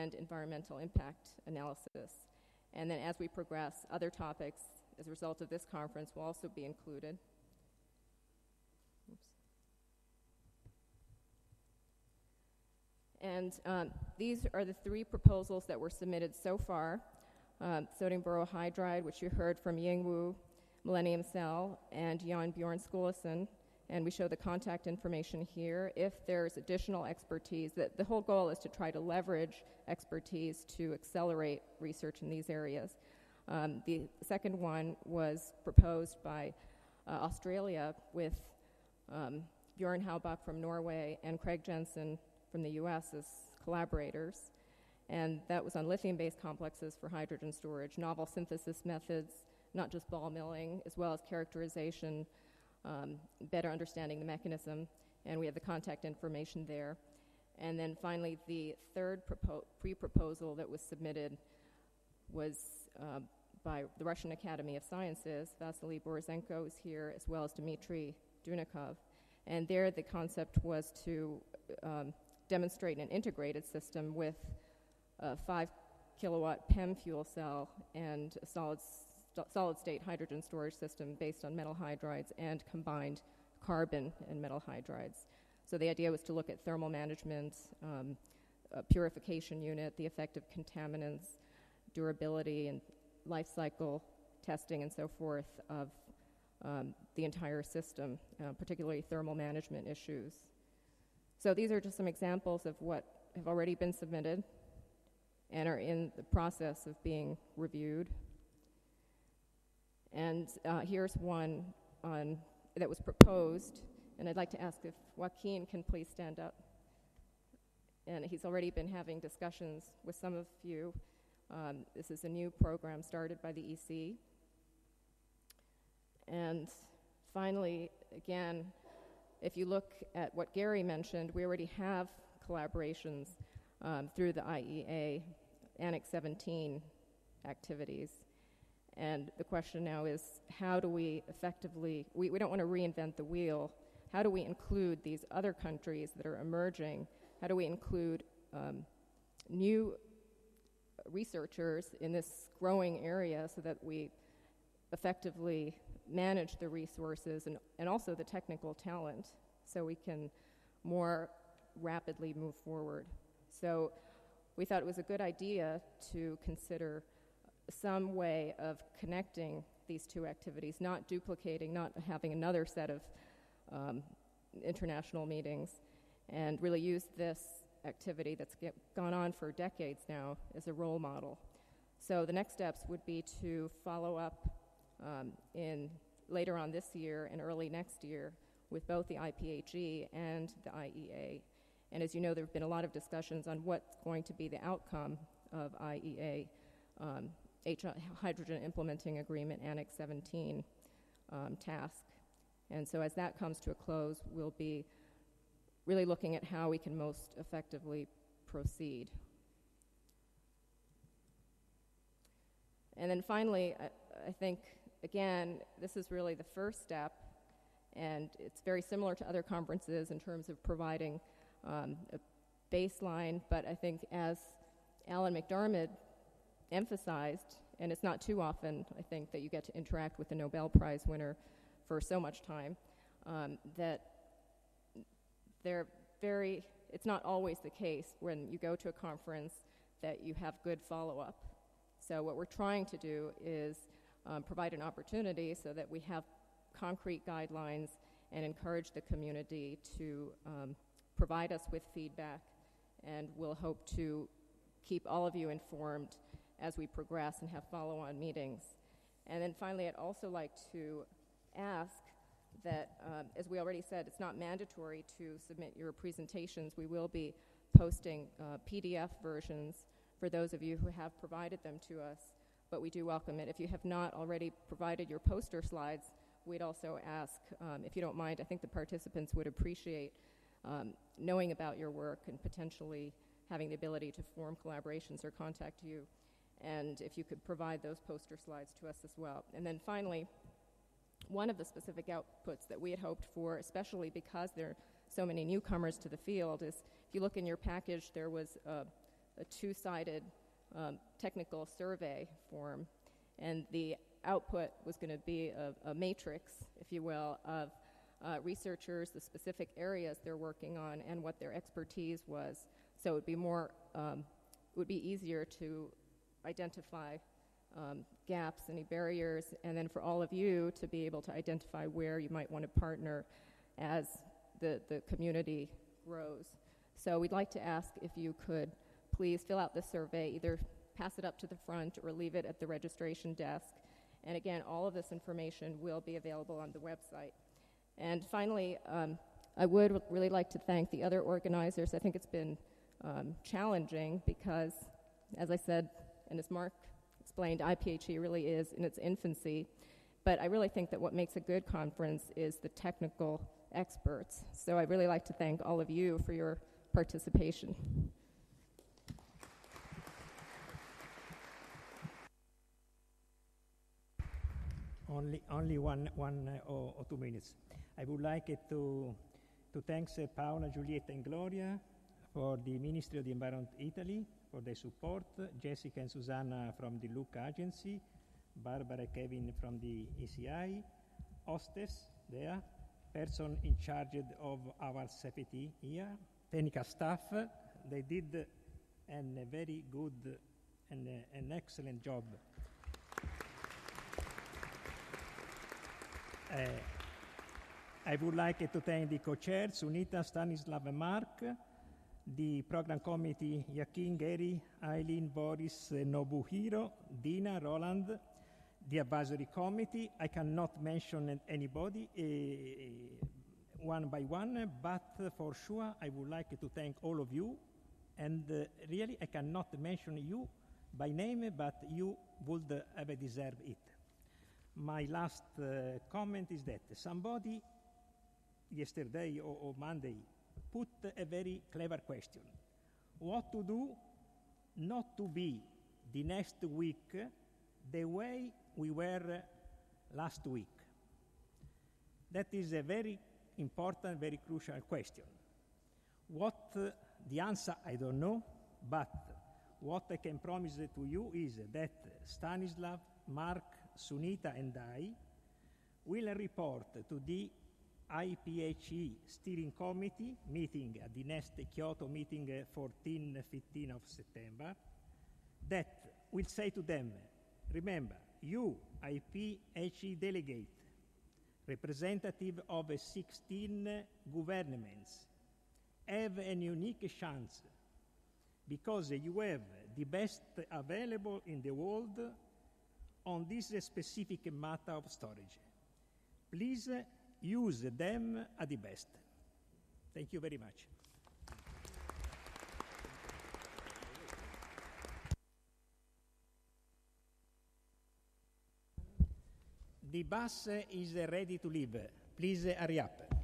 and environmental impact analysis. And then as we progress, other topics as a result of this conference will also be included. Oops. And these are the 3 proposals that were submitted so far. Sodium borohydride, which you heard from Yingwu, Millennium Cell, and Jan Bjorn Skulason. And we show the contact information here. If there's additional expertise, the whole goal is to try to leverage expertise to accelerate research in these areas. The second one was proposed by Australia with Bjorn Haubach from Norway and Craig Jensen from the US as collaborators. And that was on lithium-based complexes for hydrogen storage, novel synthesis methods, not just ball milling, as well as characterization, better understanding the mechanism, and we have the contact information there. And then finally, the third pre-proposal that was submitted was by the Russian Academy of Sciences. Vasily Borisenko is here, as well as Dmitry Dunikov. And there the concept was to demonstrate an integrated system with a 5 kilowatt PEM fuel cell and a solid-state hydrogen storage system based on metal hydrides and combined carbon and metal hydrides. So the idea was to look at thermal management, a purification unit, the effect of contaminants, durability and life cycle testing and so forth of the entire system, particularly thermal management issues. So these are just some examples of what have already been submitted and are in the process of being reviewed. And here's one that was proposed, and I'd like to ask if Joaquin can please stand up. And he's already been having discussions with some of you. This is a new program started by the EC. And finally, again, if you look at what Gary mentioned, we already have collaborations through the IEA Annex 17 activities. And the question now is, how do we effectively, we don't want to reinvent the wheel, how do we include these other countries that are emerging? How do we include new researchers in this growing area so that we effectively manage the resources and also the technical talent so we can more rapidly move forward? So we thought it was a good idea to consider some way of connecting these two activities, not duplicating, not having another set of international meetings, and really use this activity that's gone on for decades now as a role model. So the next steps would be to follow up in later on this year and early next year with both the IPHE and the IEA. And as you know, there have been a lot of discussions on what's going to be the outcome of IEA Hydrogen Implementing Agreement Annex 17 task. And so as that comes to a close, we'll be really looking at how we can most effectively proceed. And then finally, I think, again, this is really the first step, and it's very similar to other conferences in terms of providing a baseline, but I think as Alan McDermott emphasized, and it's not too often, I think, that you get to interact with the Nobel Prize winner for so much time, that it's not always the case when you go to a conference that you have good follow-up. So what we're trying to do is provide an opportunity so that we have concrete guidelines and encourage the community to provide us with feedback, and we'll hope to keep all of you informed as we progress and have follow-on meetings. And then finally, I'd also like to ask that, as we already said, it's not mandatory to submit your presentations. We will be posting PDF versions for those of you who have provided them to us, but we do welcome it. If you have not already provided your poster slides, we'd also ask, if you don't mind, I think the participants would appreciate knowing about your work and potentially having the ability to form collaborations or contact you, and if you could provide those poster slides to us as well. And then finally, one of the specific outputs that we had hoped for, especially because there are so many newcomers to the field, is if you look in your package, there was a a two-sided technical survey form, and the output was going to be a matrix, if you will, of researchers, the specific areas they're working on, and what their expertise was. So it would be more, it would be easier to identify gaps, any barriers, and then for all of you to be able to identify where you might want to partner as the community grows. So we'd like to ask if you could please fill out the survey, either pass it up to the front or leave it at the registration desk. And again, all of this information will be available on the website. And finally, I would really like to thank the other organizers. I think it's been challenging because, as I said, and as Mark explained, IPHE really is in its infancy. But I really think that what makes a good conference is the technical experts. So I'd really like to thank all of you for your participation. Only one or 2 minutes. I would like to thank Paola, Giulietta, and Gloria for the Ministry of the Environment Italy for their support, Jessica and Susanna from the Lucca Agency, Barbara and Kevin from the ECI, hostess there, person in charge of our safety here, technical staff. They did a very good and an excellent job. I would like to thank the co-chairs, Sunita, Stanislav, and Mark, the program committee, Yakin, Gary, Eileen, Boris, Nobuhiro, Dina, Roland, the advisory committee. I cannot mention anybody one by one, but for sure I would like to thank all of you. And really, I cannot mention you by name, but you would have deserved it. My last comment is that somebody yesterday or Monday put a very clever question. What to do not to be the next week the way we were last week? That is a very important, very crucial question. What the answer, I don't know, but what I can promise to you is that Stanislav, Mark, Sunita, and I will report to the IPHE Steering Committee meeting at the next Kyoto meeting 14-15 of September that will say to them, remember, you, IPHE delegate, representative of 16 governments, have a unique chance because you have the best available in the world on this specific matter of storage. Please use them at the best. Thank you very much. The bus is ready to leave. Please hurry up.